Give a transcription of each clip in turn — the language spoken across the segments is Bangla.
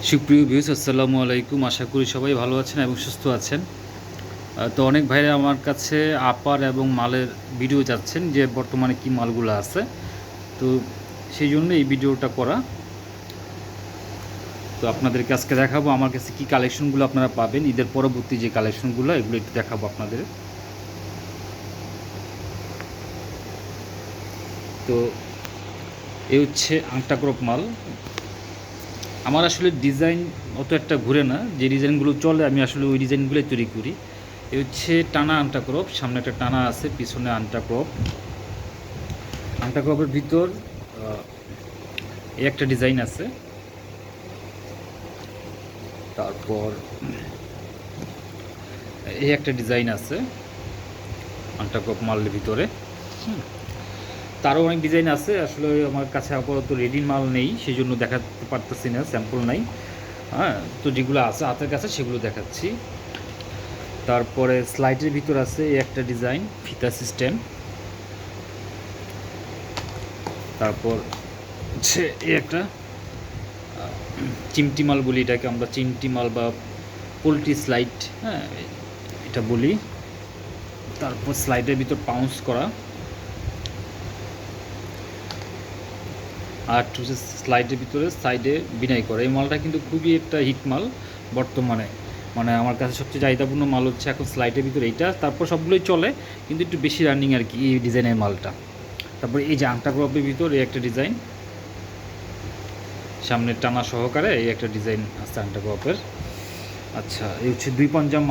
সুপ্রিয় ভিউস, আসসালামু আলাইকুম। আশা করি সবাই ভালো আছেন এবং সুস্থ আছেন। তো অনেক ভাইরা আমার কাছে আপার এবং মালের ভিডিও চাচ্ছেন যে বর্তমানে কি মালগুলো আছে। তো সেই জন্য এই ভিডিওটা করা। তো আপনাদেরকে আজকে দেখাবো আমার কাছে কি কালেকশনগুলো আপনারা পাবেন, ঈদের পরবর্তী যে কালেকশনগুলো এগুলো একটু দেখাবো আপনাদের। তো এই হচ্ছে আংটা ক্রপ মাল। আমার আসলে ডিজাইন অত একটা ঘুরে না, যে ডিজাইনগুলো চলে আমি আসলে ওই ডিজাইনগুলোই তৈরি করি। এই হচ্ছে টানা আংটা ক্রপ, সামনে একটা টানা আছে, পিছনে আংটা ক্রপ। আংটা ক্রপের ভিতর এই একটা ডিজাইন আছে, তারপর এই একটা ডিজাইন আছে আংটা ক্রপ মালের ভিতরে। তারও অনেক ডিজাইন আছে, আসলে আমার কাছে আপাতত রেডি মাল নেই, সেই জন্য দেখাতে পারতেছি না, স্যাম্পল নাই। হ্যাঁ, তো যেগুলো আছে হাতের কাছে সেগুলো দেখাচ্ছি। তারপরে স্লাইডের ভিতর আছে এই একটা ডিজাইন, ফিতা সিস্টেম। তারপর হচ্ছে এই একটা চিমটি মাল বলি এটাকে আমরা, চিমটি মাল বা পোলট্রি স্লাইড, হ্যাঁ এটা বলি। তারপর স্লাইডের ভিতর পাউন্স করা, আর হচ্ছে স্লাইডের ভিতরে সাইডে বিনাই করা। এই মালটা কিন্তু খুবই একটা হিট মাল বর্তমানে, মানে আমার কাছে সবচেয়ে চাহিদাপূর্ণ মাল হচ্ছে এখন স্লাইডের ভিতরে এইটা। তারপর সবগুলোই চলে, কিন্তু একটু বেশি রানিং আর কি এই ডিজাইনের মালটা। তারপর এই যে আংটা ক্রপের ভিতর এই একটা ডিজাইন, সামনে টানা সহকারে এই একটা ডিজাইন আছে আংটা ক্রপের। আচ্ছা, এই হচ্ছে দুই পাঞ্জাব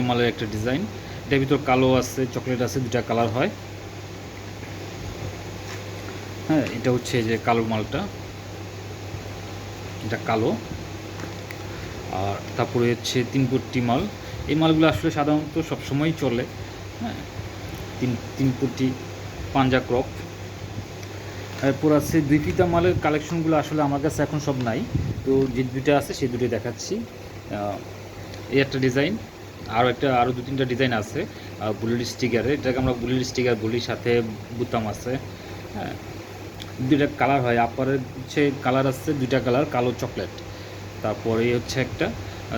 মালের একটা ডিজাইন। এটার ভিতর কালো আছে, চকলেট আছে, দুটা কালার হয়। হ্যাঁ, এটা হচ্ছে যে কালো মালটা, এটা কালো। আর তারপরে হচ্ছে 3 পট্টি মাল। এই মালগুলো আসলে সাধারণত সবসময়ই চলে। হ্যাঁ, 3 পট্টি পাঞ্জা ক্রপ। এরপর আছে 2 ফিতা মালের কালেকশনগুলো আসলে আমার কাছে এখন সব নাই, তো যে দুটো আছে সেই দুটোই দেখাচ্ছি। এই একটা ডিজাইন, আরও 2-3টা ডিজাইন আছে বুলেট স্টিকারে, এটাকে আমরা বুলেট স্টিকার বলি, সাথে বুতাম আছে। হ্যাঁ, 2টা কালার হয়, আপারের হচ্ছে কালার আছে 2টা কালার, কালো চকলেট। তারপরে হচ্ছে একটা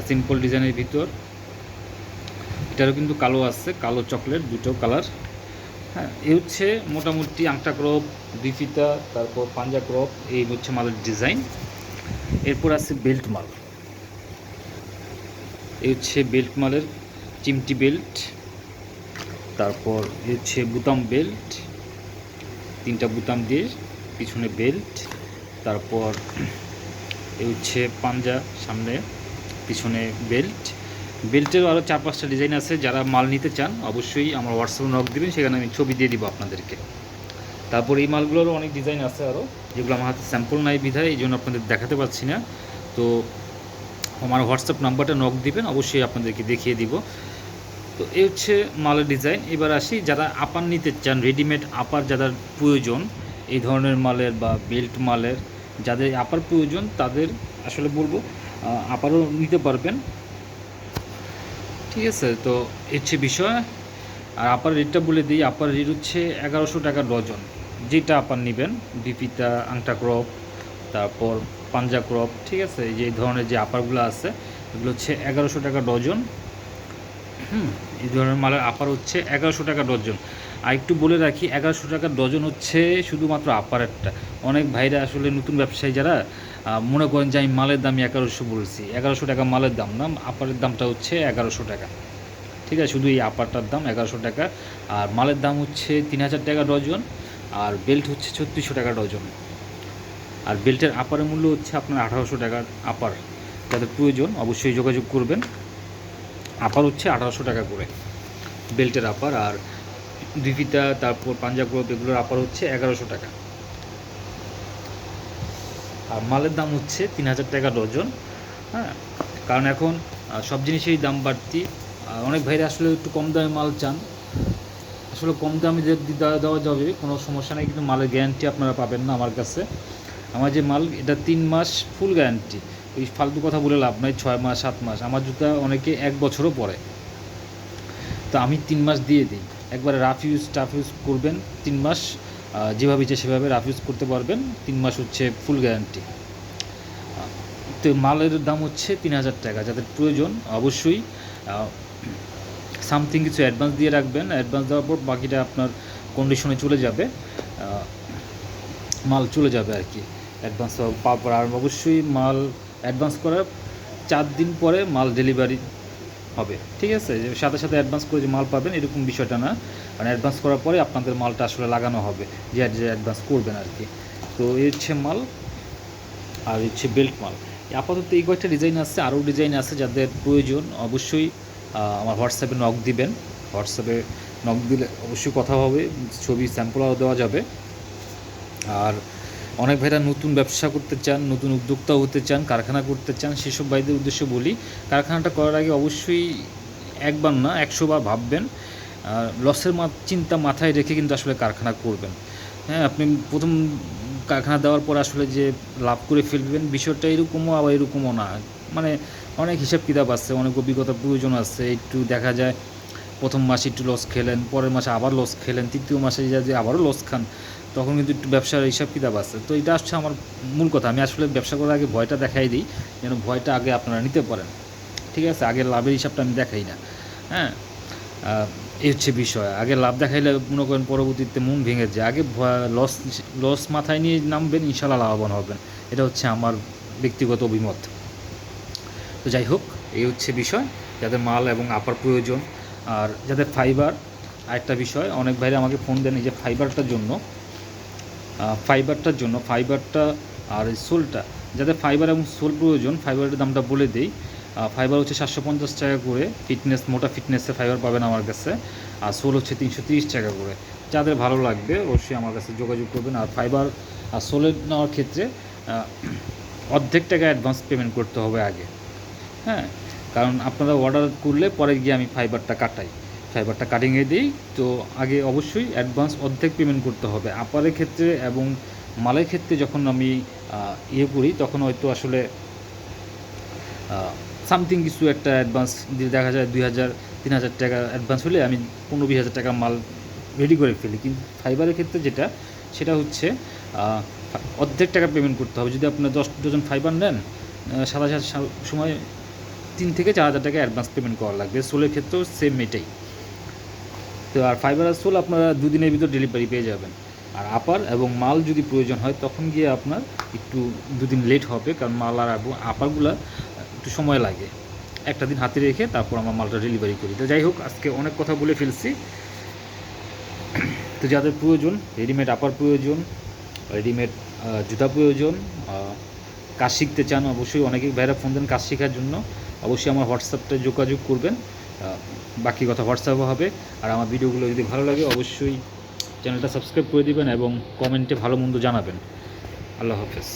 সিম্পল ডিজাইনের ভিতর, এটারও কিন্তু কালো আছে, কালো চকলেট, দুটো কালার। হ্যাঁ, এই হচ্ছে মোটামুটি আংটা ক্রপ, 2 ফিতা, তারপর পাঞ্জা ক্রপ, এই হচ্ছে মালের ডিজাইন। এরপর আছে বেল্ট মাল। এই হচ্ছে বেল্ট মালের চিমটি বেল্ট। তারপর এই হচ্ছে বুতাম বেল্ট, 3টা বুতাম দিয়ে পিছনে বেল্ট। তারপর এই হচ্ছে পাঞ্জা, সামনে পিছনে বেল্ট। বেল্টেরও আরও 4-5টা ডিজাইন আছে, যারা মাল নিতে চান অবশ্যই আমার হোয়াটসঅ্যাপে নক দেবেন, সেখানে আমি ছবি দিয়ে দিব আপনাদেরকে। তারপর এই মালগুলোরও অনেক ডিজাইন আছে আরও, যেগুলো আমার হাতে স্যাম্পল নাই বিধায় এই জন্য আপনাদের দেখাতে পারছি না। তো আমার হোয়াটসঅ্যাপ নাম্বারটা নক দিবেন, অবশ্যই আপনাদেরকে দেখিয়ে দিব। তো এই হচ্ছে মালের ডিজাইন। এবার আসি, যারা আপার নিতে চান, রেডিমেড আপার যাদের প্রয়োজন, এই ধরনের মালের বা বেল্ট মালের যাদের আপার প্রয়োজন, তাদের আসলে বলবো আপারও নিতে পারবেন। ঠিক আছে, তো হচ্ছে বিষয়। আর আপার রেটটা বলে দিই, আপার রেট হচ্ছে 1100 টাকা ডজন। যেটা আপার নেবেন, 2 ফিতা, আংটা ক্রপ, তারপর পাঞ্জা ক্রপ, ঠিক আছে, এই যে ধরনের যে আপারগুলো আছে এগুলো হচ্ছে 1100 টাকা ডজন। এই ধরনের মালের আপার হচ্ছে 1100 টাকা ডজন। আর একটু বলে রাখি, 1100 টাকা ডজন হচ্ছে শুধুমাত্র আপারেরটা। অনেক ভাইরা আসলে নতুন ব্যবসায়ী যারা মনে করেন যে আমি মালের দামই 1100 বলছি, 1100 টাকা মালের দাম না, আপারের দামটা হচ্ছে 1100 টাকা। ঠিক আছে, শুধু এই আপারটার দাম 1100 টাকা। আর মালের দাম হচ্ছে 3000 টাকা ডজন। আর বেল্ট হচ্ছে 3600 টাকা ডজন। আর বেল্টের আপারের মূল্য হচ্ছে আপনার 1800 টাকার আপার। যাদের প্রয়োজন অবশ্যই যোগাযোগ করবেন। আপার হচ্ছে 1800 টাকা করে বেল্টের আপার। আর 2 ফিতা, তারপর পাঞ্জা ক্রপ, এগুলোর আপার হচ্ছে 1100 টাকা। আর মালের দাম হচ্ছে 3000 টাকা ডজন। হ্যাঁ, কারণ এখন সব জিনিসেরই দাম বাড়তি। অনেক ভাইরা আসলে একটু কম দামে মাল চান, আসলে কম দামে দেওয়া যাবে, কোনো সমস্যা নেই, কিন্তু মালের গ্যারান্টি আপনারা পাবেন না আমার কাছে। আমার যে মাল, এটা 3 মাস ফুল গ্যারান্টি। ওই ফালতু কথা বলে লাভ নয়, 6 মাস 7 মাস, আমার জুতা অনেকে 1 বছরও পরে। তো আমি 3 মাস দিয়ে দিই, একবারে রাফ ইউজ টাফ ইউজ করবেন 3 মাস, যেভাবে ইচ্ছে সেভাবে রাফ ইউজ করতে পারবেন। 3 মাস হচ্ছে ফুল গ্যারান্টি। তো মালের দাম হচ্ছে 3000 টাকা। যাদের প্রয়োজন অবশ্যই সামথিং কিছু অ্যাডভান্স দিয়ে রাখবেন। অ্যাডভান্স দেওয়ার পর বাকিটা আপনার কন্ডিশনে চলে যাবে, মাল চলে যাবে আর কি অ্যাডভান্স পাওয়ার পর। আর অবশ্যই মাল অ্যাডভান্স করার 4 দিন পরে মাল ডেলিভারি হবে, ঠিক আছে? যে সাথে সাথে অ্যাডভান্স করে যে মাল পাবেন এরকম বিষয়টা না, কারণ অ্যাডভান্স করার পরে আপনাদের মালটা আসলে লাগানো হবে যে অ্যাডভান্স করবেন আর কি। তো এই হচ্ছে মাল, আর হচ্ছে বেল্ট মাল। আপাতত এই কয়েকটা ডিজাইন আছে, আরও ডিজাইন আছে। যাদের প্রয়োজন অবশ্যই আমার হোয়াটসঅ্যাপে নক দিবেন। হোয়াটসঅ্যাপে নক দিলে অবশ্যই কথা হবে, ছবি স্যাম্পলও দেওয়া যাবে। আর অনেক ভাইরা নতুন ব্যবসা করতে চান, নতুন উদ্যোক্তা হতে চান, কারখানা করতে চান, সেসব ভাইদের উদ্দেশ্যে বলি কারখানাটা করার আগে অবশ্যই একবার না 100 বার ভাববেন। লসের চিন্তা মাথায় রেখে কিন্তু আসলে কারখানা করবেন। হ্যাঁ, আপনি প্রথম কারখানা দেওয়ার পর আসলে যে লাভ করে ফেলবেন বিষয়টা এরকমও আবার এরকমও না। মানে অনেক হিসাব কিতাব আছে, অনেক অভিজ্ঞতার প্রয়োজন আছে। একটু দেখা যায় প্রথম মাসে একটু লস খেলেন, পরের মাসে আবার লস খেলেন, তৃতীয় মাসে যে আবারও লস খান, তখন কিন্তু একটু ব্যবসার হিসাব কিতাব আছে। তো এটা হচ্ছে আমার মূল কথা। আমি আসলে ব্যবসা করার আগে ভয়টা দেখাই দিই, যেন ভয়টা আগে আপনারা নিতে পারেন, ঠিক আছে? আগে লাভের হিসাবটা আমি দেখাই না। হ্যাঁ, এই হচ্ছে বিষয়। আগে লাভ দেখাইলে মনে করেন পরবর্তীতে মন ভেঙে যায়। আগে লস লস মাথায় নিয়ে নামবেন, ইনশাল্লাহ লাভবান হবেন। এটা হচ্ছে আমার ব্যক্তিগত অভিমত। তো যাই হোক, এই হচ্ছে বিষয়। যাদের মাল এবং আপার প্রয়োজন, আর যাদের ফাইবার, আরেকটা বিষয়, অনেক ভাইরা আমাকে ফোন দেন এই যে ফাইবারটার জন্য, ফাইবারটা আর সোলটা। যাদের ফাইবার এবং সোল প্রয়োজন, ফাইবারের দামটা বলে দিই। ফাইবার হচ্ছে 750 টাকা করে, মোটা ফিটনেসের ফাইবার পাবেন আমার কাছে। আর সোল হচ্ছে 330 টাকা করে। যাদের ভালো লাগবে অবশ্যই আমার কাছে যোগাযোগ করবেন। আর ফাইবার আর সোলের নেওয়ার ক্ষেত্রে অর্ধেক টাকা অ্যাডভান্স পেমেন্ট করতে হবে আগে। হ্যাঁ, কারণ আপনারা অর্ডার করলে পরে গিয়ে আমি ফাইবারটা কাটিংয়ে দিই। তো আগে অবশ্যই অ্যাডভান্স অর্ধেক পেমেন্ট করতে হবে আপারের ক্ষেত্রে। এবং মালের ক্ষেত্রে যখন আমি করি তখন হয়তো আসলে সামথিং কিছু একটা অ্যাডভান্স দিয়ে দেখা যায় 2000-3000 টাকা অ্যাডভান্স হলে আমি 15-20 হাজার টাকা মাল রেডি করে ফেলি। কিন্তু ফাইবারের ক্ষেত্রে সেটা হচ্ছে অর্ধেক টাকা পেমেন্ট করতে হবে। যদি আপনার 10 ডজন ফাইবার নেন, সারা সময় 3 থেকে 4 হাজার টাকা অ্যাডভান্স পেমেন্ট করা লাগবে। সোলের ক্ষেত্রেও সেম এটাই। তো আর ফাইবার আর সোল আপনারা 2 দিনের ভিতর ডেলিভারি পেয়ে যাবেন। আর আপার এবং মাল যদি প্রয়োজন হয় তখন গিয়ে আপনার একটু 2 দিন লেট হবে, কারণ মাল আর আপারগুলা একটু সময় লাগে। একটা দিন হাতে রেখে তারপর আমার মালটা ডেলিভারি করি। তো যাই হোক, আজকে অনেক কথা বলে ফেলছি। তো যাদের প্রয়োজন, রেডিমেড আপার প্রয়োজন, রেডিমেড জুতা প্রয়োজন, কাজ শিখতে চান, অবশ্যই অনেকেই ভাইরা ফোন দেন কাজ শেখার জন্য, অবশ্যই আমার হোয়াটসঅ্যাপটা যোগাযোগ করবেন। বাকি কথা হোয়াটসঅ্যাপে হবে। আর আমার ভিডিওগুলো যদি ভালো লাগে অবশ্যই চ্যানেলটা সাবস্ক্রাইব করে দিবেন এবং কমেন্টে ভালো মন্দ জানাবেন। আল্লাহ হাফেজ।